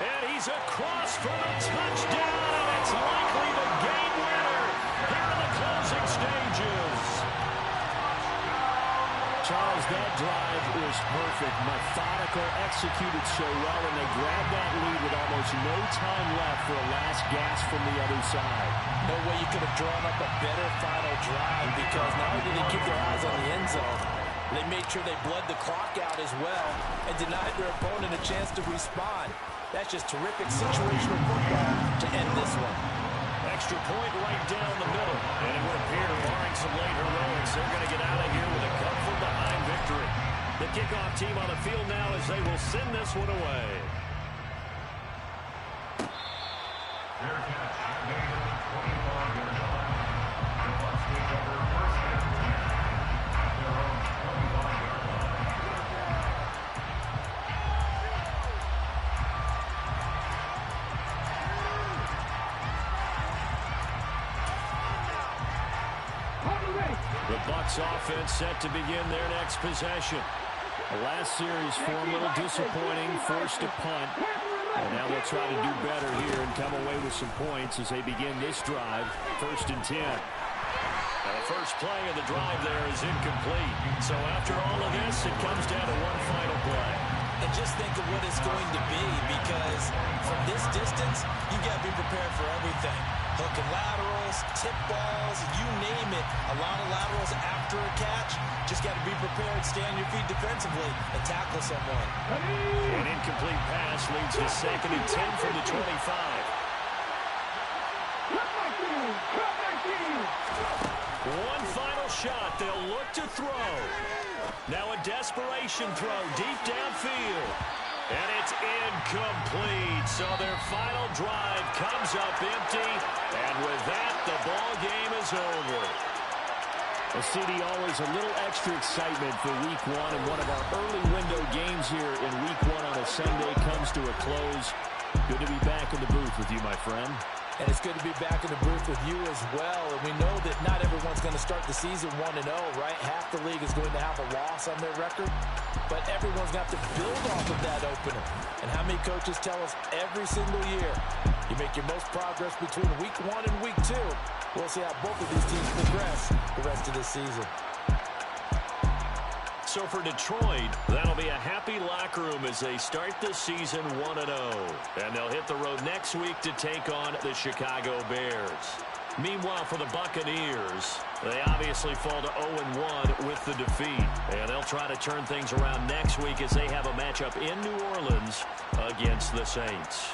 And he's across for the touchdown, and it's likely the game winner here in the closing stages. Charles, that drive was perfect. Methodical, executed so well, and they grabbed that lead with almost no time left for a last gasp from the other side. No way you could have drawn up a better final drive because not only did they keep their eyes on the end zone, they made sure they bled the clock out as well and denied their opponent a chance to respond. That's just terrific situational football to end this one. Extra point right down the middle. And it would appear, barring some late heroics, they're going to get out of here with a come-from-behind victory. The kickoff team on the field now as they will send this one away. Fair catch. Gain of 25-yard line. The Bucs take over 1st and 10 at their own 25-yard line. The Bucs offense set to begin their next possession. The last series for a little disappointing, forced a punt. And now they'll try to do better here and come away with some points as they begin this drive. 1st and 10. Now the first play of the drive there is incomplete. So after all of this, it comes down to one final play. And just think of what it's going to be because from this distance, you've got to be prepared for everything. Hook and laterals, tip balls, you name it. A lot of laterals after a catch. Just got to be prepared, stay on your feet defensively, and tackle someone. An incomplete pass leads to 2nd and 10 from the 25. One final shot. They'll look to throw. Now a desperation throw deep downfield. And it's incomplete. So their final drive comes up empty. And with that, the ball game is over. A CD, always a little extra excitement for Week 1. And one of our early window games here in Week 1 on a Sunday comes to a close. Good to be back in the booth with you, my friend. And it's good to be back in the booth with you as well. And we know that not everyone's going to start the season 1-0, right? Half the league is going to have a loss on their record. But everyone's got to build off of that opener. And how many coaches tell us every single year, you make your most progress between week 1 and week 2. We'll see how both of these teams progress the rest of this season. So for Detroit, that'll be a happy locker room as they start the season 1-0. And they'll hit the road next week to take on the Chicago Bears. Meanwhile, for the Buccaneers, they obviously fall to 0-1 with the defeat. And they'll try to turn things around next week as they have a matchup in New Orleans against the Saints.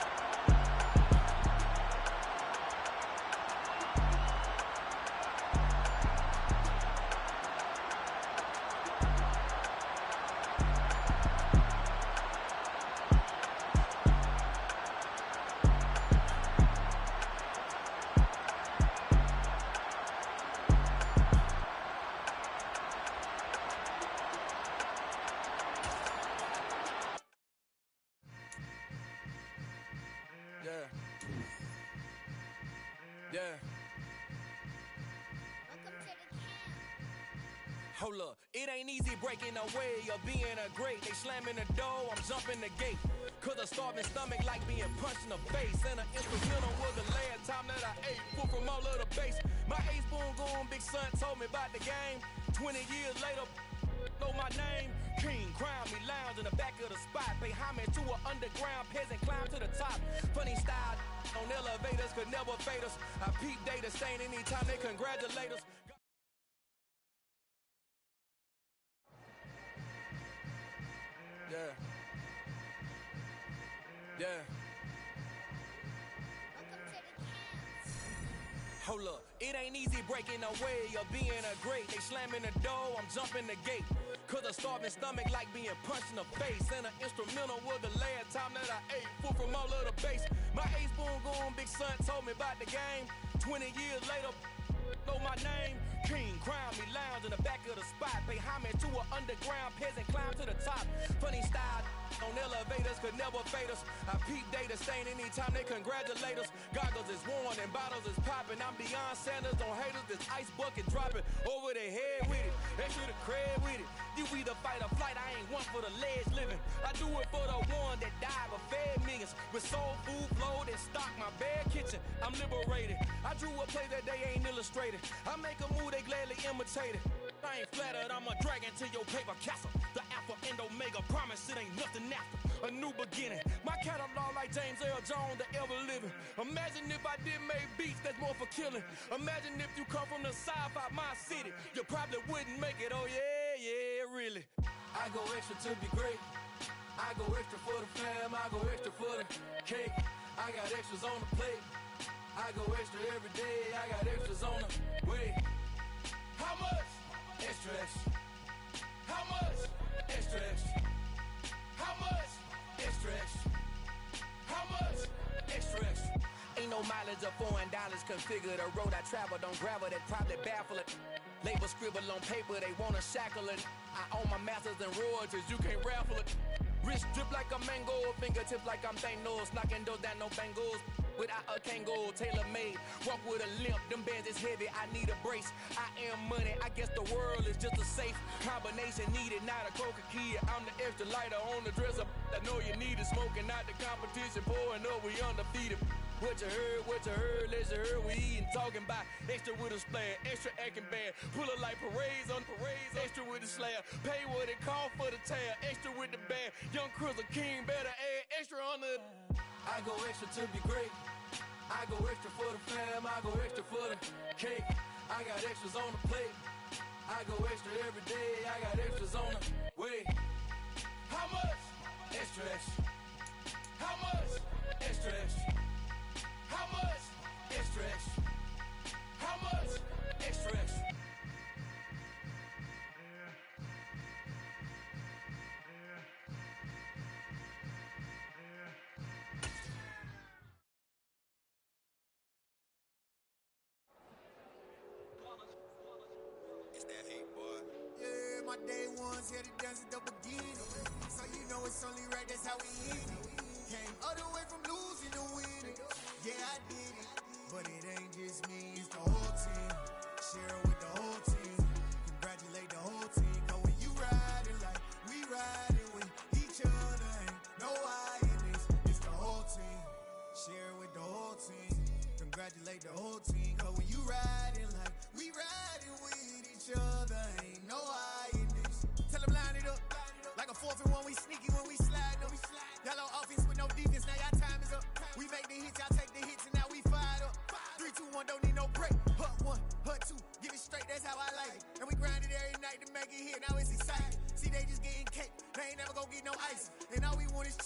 Hold up, it ain't easy breaking away or being a great. They slamming the door, I'm jumping the gate. Cause a starving stomach like being punched in the face. And an instrumental was the last time that I ate food from all of the base. My ace boom goon, big son told me about the game. 20 years later, know my name. King, crown me, lounge in the back of the spot. Pay homage to an underground peasant, climb to the top. Funny style on elevators could never fade us. I peep data stain anytime they congratulate us. Yeah. Hold up, it ain't easy breaking away or being a great. They slamming the door, I'm jumping the gate. Cause a starving stomach like being punched in the face. And an instrumental was the last time that I ate food from all of the base. My ace boom goon, big son told me about the game. 20 years later, know my name. King, crown me, lounge in the back of the spot. Pay homage to an underground peasant, climb to the top. Funny style on elevators could never fade us. I peep data stain anytime they congratulate us. Goggles is worn and bottles is popping. I'm Deion Sanders on haters, this ice bucket dropping over their head with it. They should have cred with it. You either fight or flight, I ain't one for the ledge living. I do it for the one that died but fed millions. With soul food flowed and stocked my bare kitchen. I'm liberated. I drew a play that they ain't illustrated. I make a move they gladly imitated. I ain't flattered, I'm a dragon to your paper castle. The alpha and omega, promise it ain't nothing after. A new beginning. My catalog like James Earl Jones, the ever living. Imagine if I did make beats that's more for killing. Imagine if you come from the south out my city. You probably wouldn't make it, oh yeah, really. I go extra to be great. I go extra for the fam, I go extra for the cake. I got extras on the plate. I go extra every day, I got extras on the way. How much? Extra, extra. How much? Extra, extra. How much? Extra, extra. How much? Extra, extra. Ain't no mileage of $4 configure the road I travel. Don't gravel that probably baffle it. Label scribble on paper, they wanna shackle it. I own my masters and royalties, you can't raffle it. Wrist drip like a mango, fingertips like I'm Thanos. Knocking those down, no bangles. Without a Kango, tailor-made. Walk with a limp, them bands is heavy, I need a brace. I am money, I guess the world is just a safe combination needed, not a coca key. I'm the extra lighter on the dresser. I know you need it, smoking out the competition, pouring up, we undefeated. What you heard, let's you heard, we eating, talking about extra with a splash, extra acting bad. Pull it like parades on parades, extra with the slab. Pay what it call for the tab, extra with the bag. Young Cruz, a king, better add extra on the. I go extra to be great. I go extra for the fam, I go extra for the cake. I got extras on the plate. I go extra every day, I got extras on the way. How much? Extra, extra. How much? Extra, extra. How much? Extra, extra. How much? Extra, extra. It's that hate, boy. Yeah, my day ones here to dance at the beginning. So you know it's only right, that's how we eat it. Came all the way from losing to winning. Yeah, I did it, but it ain't just me, it's the whole team. Share it with the whole team. Congratulate the whole team. Cause when you riding like we riding with each other, ain't no I in this. It's the whole team. Share it with the whole team. Congratulate the whole team. Cause when you riding like we riding with each other, ain't no I in this. Tell them line it up. Like a 4th and 1, we sneaky when we slide up. Y'all on offense with no defense, now y'all time is up. We make the hits, y'all take the hits, and now we fired up. 3, 2, 1, don't need no break. Hut 1, hut 2, get it straight, that's how I like it. And we grind it every night to make it hit, now it's exciting. See, they just getting cake, they ain't never gonna get no ice. And all we want is chips,